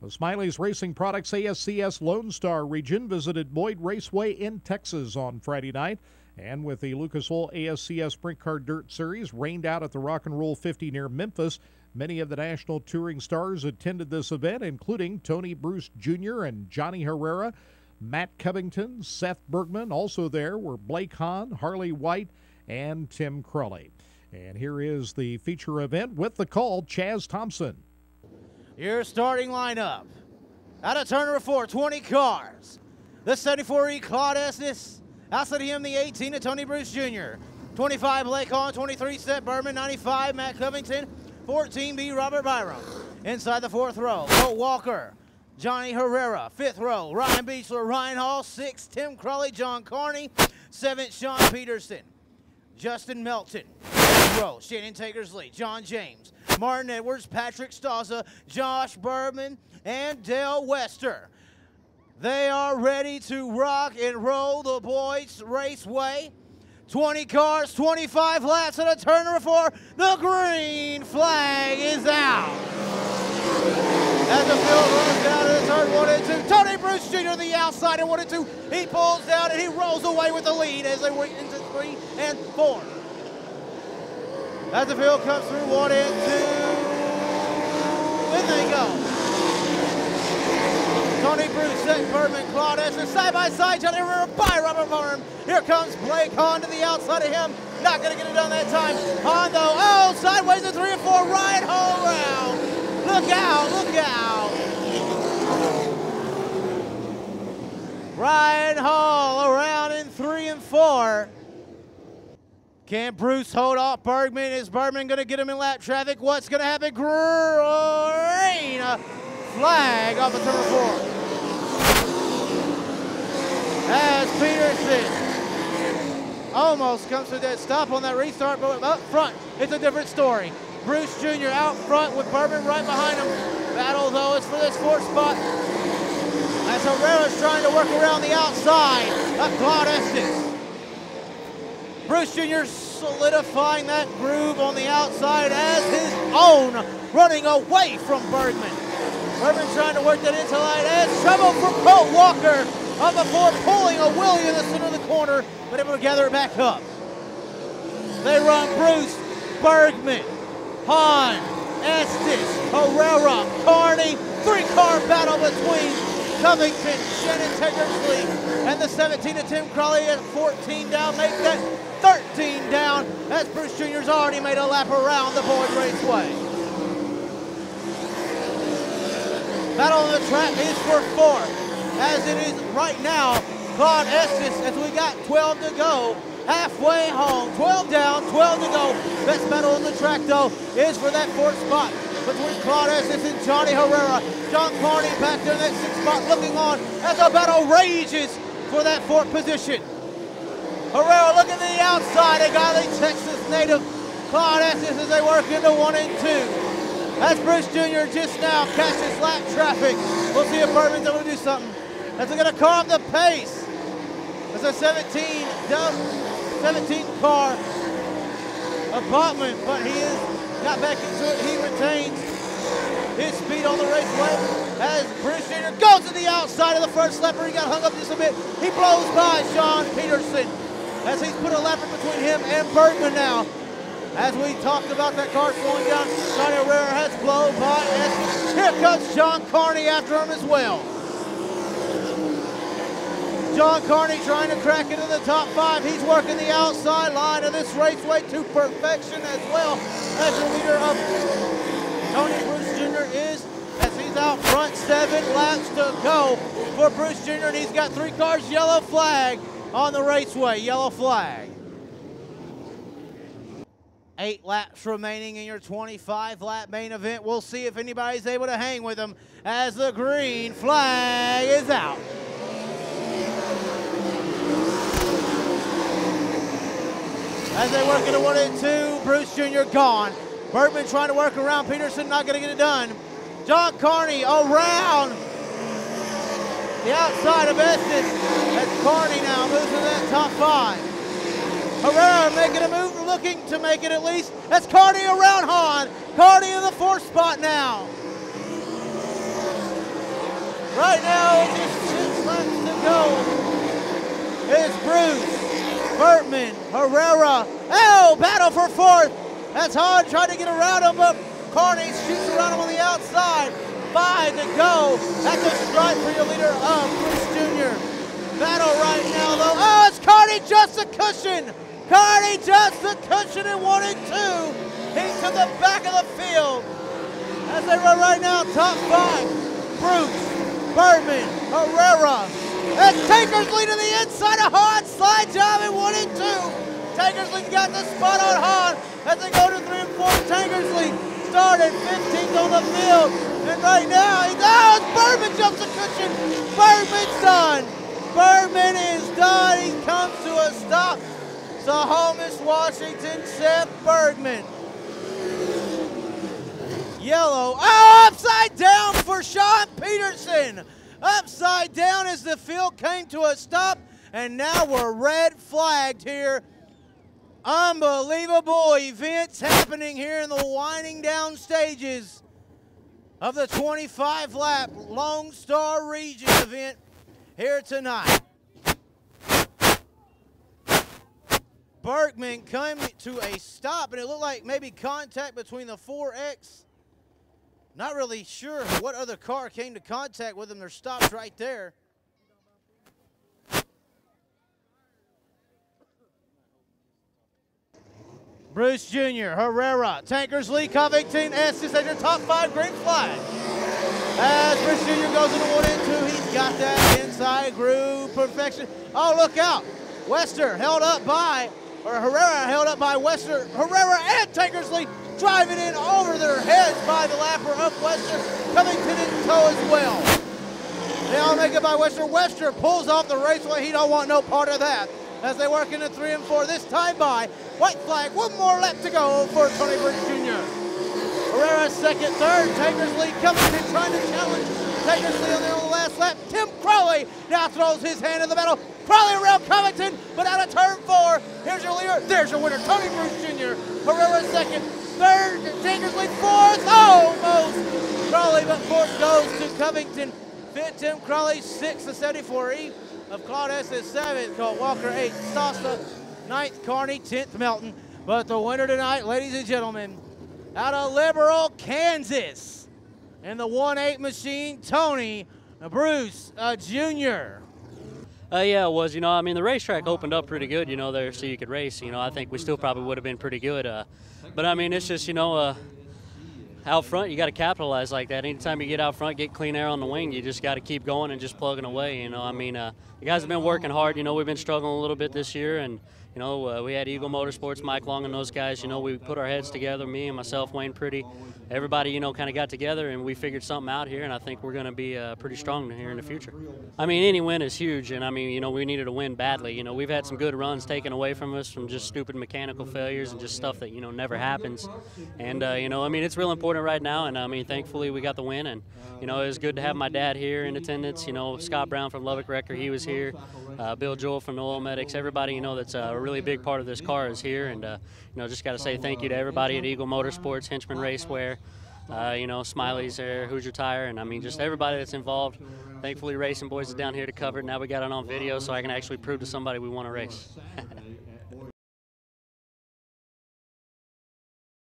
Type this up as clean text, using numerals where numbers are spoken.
The Smiley's Racing Products ASCS Lone Star region visited Boyd Raceway in Texas on Friday night. And with the Lucas Oil ASCS Sprint Car Dirt Series rained out at the Rock and Roll 50 near Memphis, many of the national touring stars attended this event, including Tony Bruce Jr. and Johnny Herrera, Matt Covington, Seth Bergman. Also there were Blake Hahn, Harley White, and Tim Crowley. And here is the feature event with the call, Chaz Thompson. Your starting lineup. Out of turn number 4, 20 cars. The 74E Claude Estes. Outside of him, the 18 of Tony Bruce Jr. 25 Blake Hahn, 23 Seth Bergman, 95 Matt Covington, 14B Robert Byram. Inside the 4th row, Colt Walker, Johnny Herrera. 5th row, Ryan Beechler, Ryan Hall. 6, Tim Crowley, John Carney. 7th, Sean Peterson, Justin Melton. 8th row, Shannon Takersley, John James, Martin Edwards, Patrick Stazza, Josh Berman, and Dale Wester. They are ready to rock and roll the Boyd's Raceway. 20 cars, 25 laps at a turn number 4. The green flag is out. As the field runs down to the turn 1 and 2, Tony Bruce Jr. the outside in 1 and 2. He pulls down and he rolls away with the lead as they went into 3 and 4. As the field comes through 1 and 2, in they go. Tony Bruce, Seth Bergman, Claude Estes, side by side, Johnny Herrera by Robert Byram. Here comes Blake Hahn to the outside of him. Not going to get it done that time. Hahn though, oh, sideways in 3 and 4, Ryan Hall around. Look out, look out. Ryan Hall around in 3 and 4. Can Bruce hold off Bergman? Is Bergman going to get him in lap traffic? What's going to happen? Green flag off of turn 4. As Peterson almost comes to a dead stop on that restart, but up front, it's a different story. Bruce Jr. out front with Bergman right behind him. Battle, though, is for this 4th spot. As Herrera's trying to work around the outside of Claude Estes. Bruce Jr. solidifying that groove on the outside as his own, running away from Bergman. Bergman trying to work that inside as trouble from Colt Walker on the 4, pulling a wheelie in the center of the corner, but able to gather it back up. They run Bruce, Bergman, Hahn, Estes, Herrera, Carney. 3-car battle between Covington, Shannon Takersley, and the 17 of Tim Crowley at 14 down. Make that 13 down as Bruce Jr.'s already made a lap around the Boyd Raceway. Battle on the track is for 4th. As it is right now, Claude Estes, as we got 12 to go, halfway home, 12 down, 12 to go. Best battle on the track, though, is for that 4th spot between Claude Estes and Johnny Herrera. John Carney back there in that 6th spot looking on as the battle rages for that 4th position. Herrera looking to the outside, a guy, the Texas native, Claude Estes, as they work into 1 and 2. As Bruce Jr. just now catches lap traffic. We'll see if Bergman's able to do something. As they're going to calm the pace. It's a 17 car of Bachman, but he is got back into it. He retains his speed on the raceway. As Bruce Jr. goes to the outside of the first lapper, he got hung up just a bit. He blows by Sean Peterson as he's put a lapper between him and Bergman now. As we talked about that car slowing down, Johnny Herrera has blown by. And here comes John Carney after him as well. John Carney trying to crack into the top 5. He's working the outside line of this raceway to perfection as well as the leader of Tony Bruce Jr. is, as he's out front. 7 laps to go for Bruce Jr. And he's got 3 cars, yellow flag on the raceway, yellow flag. 8 laps remaining in your 25-lap main event. We'll see if anybody's able to hang with them as the green flag is out. As they work into 1 and 2, Bruce Jr. gone. Bergman trying to work around Peterson, not going to get it done. John Carney around the outside of Estes. That's Carney now moves to that top 5. Herrera making a move, looking to make it at least. That's Carney around Hahn. Carney in the 4th spot now. Right now, it's just 6 laps to go. It's Bruce, Bertman, Herrera. Oh, battle for 4th. That's hard trying to get around him, but Carney shoots around him on the outside. 5 to go. That's a strike for your leader, Bruce Jr. Battle right now, though. Oh, it's Carney just a cushion. Carney just a cushion in 1 and 2. He's to the back of the field. As they run right now, top 5. Bruce, Bertman, Herrera. And Tankersley to the inside of Hahn. Slide job in 1 and 2. Tankersley's got the spot on Hahn as they go to 3 and 4. Tankersley started 15th on the field. And right now, Bertman jumps the cushion. Bertman's done. Bertman is done. He comes to a stop. Snohomish, Washington, Seth Bergman. Yellow. Oh, upside down for Sean Peterson. Upside down as the field came to a stop. And now we're red flagged here. Unbelievable events happening here in the winding down stages of the 25-lap Lone Star Region event here tonight. Bergman came to a stop, and it looked like maybe contact between the 4X. Not really sure what other car came to contact with him. They're stopped right there. Bruce Jr., Herrera, Tankersley, Covington, ASCS at your top 5 green flag. As Bruce Jr. goes into 1 and 2, he's got that inside groove perfection. Oh, look out. Wester held up by, or Herrera held up by Wester. Herrera and Tankersley driving in over their heads by the lapper of Wester. Covington in tow as well. They all make it by Wester. Wester pulls off the Raceway. He don't want no part of that. As they work into 3 and 4, this time by white flag. 1 more lap to go for Tony Bruce Jr. Herrera second, third. Tankersley, Covington trying to challenge Tankersley on the last lap. Tim Crowley now throws his hand in the battle. Crowley around Covington, but out of turn 4. Here's your leader. There's your winner, Tony Bruce Jr. Herrera second, third. Tankersley fourth. Almost. Crowley, but 4th goes to Covington. 5th, Tim Crowley. 6th, the 74E of Claude Estes. 7th, Colt Walker. 8th, Stossa. 9th, Carney. 10th, Melton. But the winner tonight, ladies and gentlemen, out of Liberal, Kansas, in the 1-8 machine, Tony Bruce Jr. Yeah, it was. I mean, the racetrack opened up pretty good, there so you could race. I think we still probably would have been pretty good. But, I mean, it's just, out front, you got to capitalize like that. Anytime you get out front, get clean air on the wing, you just got to keep going and just plugging away. I mean, the guys have been working hard. We've been struggling a little bit this year, and we had Eagle Motorsports, Mike Long, and those guys. We put our heads together, me and myself, Wayne Pretty. Everybody, kind of got together, and we figured something out here, and I think we're going to be pretty strong here in the future. I mean, any win is huge, and I mean, we needed a win badly. We've had some good runs taken away from us from just stupid mechanical failures and just stuff that, never happens. And, I mean, it's real important right now, and I mean, thankfully we got the win, and, it was good to have my dad here in attendance. Scott Brown from Lubbock Wrecker, he was here. Bill Joel from the Oil Medics, everybody, that's a really big part of this car is here, and, just got to say thank you to everybody at Eagle Motorsports, Henchman Raceway, Smiley's there, Hoosier Tire, and I mean just everybody that's involved. Thankfully, RacinBoys is down here to cover it. Now we got it on video so I can actually prove to somebody we want to race.